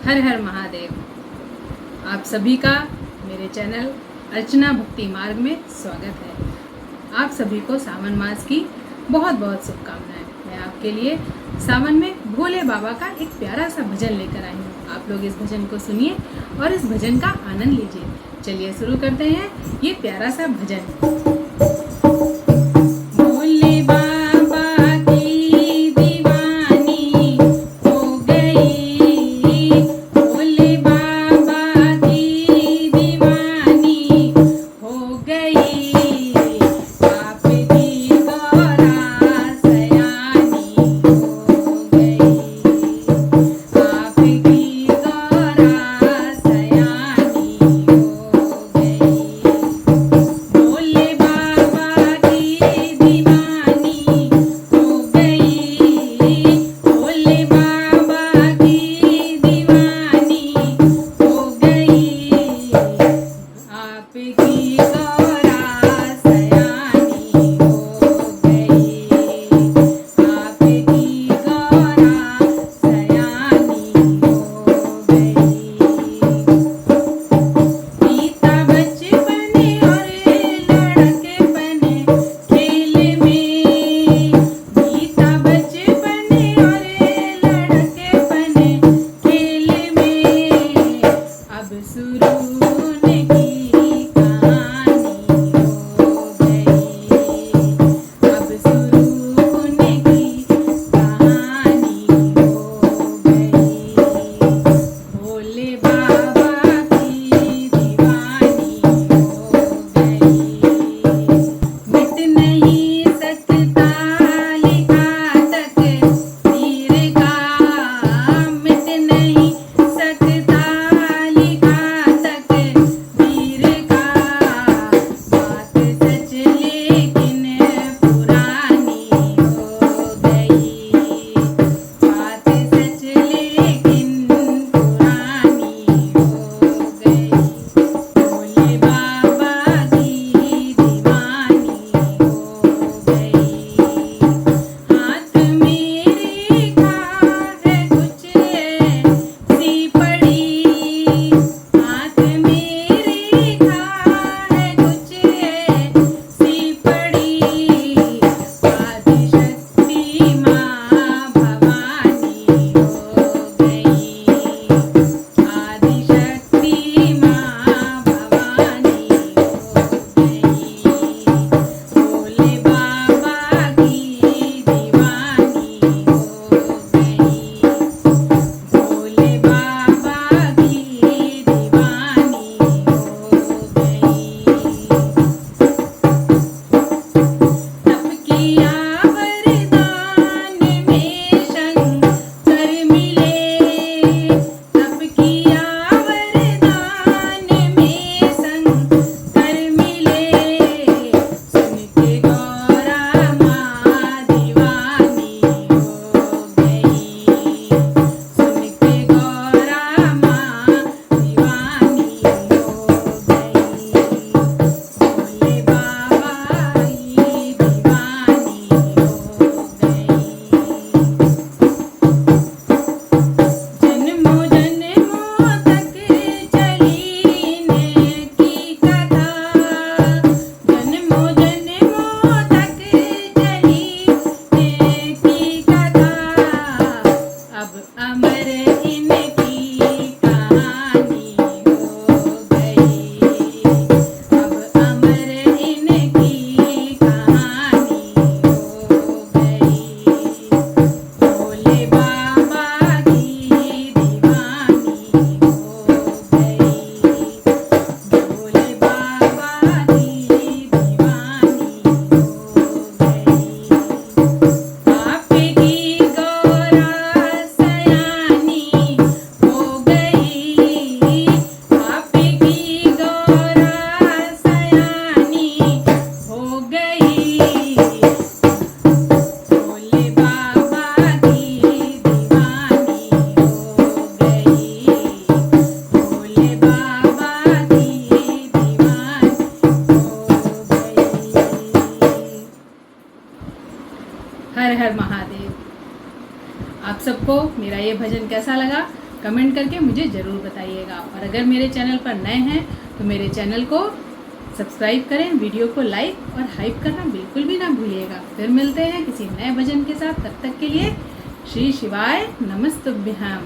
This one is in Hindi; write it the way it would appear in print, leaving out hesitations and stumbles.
हर हर महादेव। आप सभी का मेरे चैनल अर्चना भक्ति मार्ग में स्वागत है। आप सभी को सावन मास की बहुत बहुत शुभकामनाएं। मैं आपके लिए सावन में भोले बाबा का एक प्यारा सा भजन लेकर आई हूँ। आप लोग इस भजन को सुनिए और इस भजन का आनंद लीजिए। चलिए शुरू करते हैं ये प्यारा सा भजन। हर हर महादेव। आप सबको मेरा ये भजन कैसा लगा कमेंट करके मुझे ज़रूर बताइएगा। और अगर मेरे चैनल पर नए हैं तो मेरे चैनल को सब्सक्राइब करें, वीडियो को लाइक और हाइप करना बिल्कुल भी ना भूलिएगा। फिर मिलते हैं किसी नए भजन के साथ, तब तक के लिए श्री शिवाय नमस्तुभ्यम।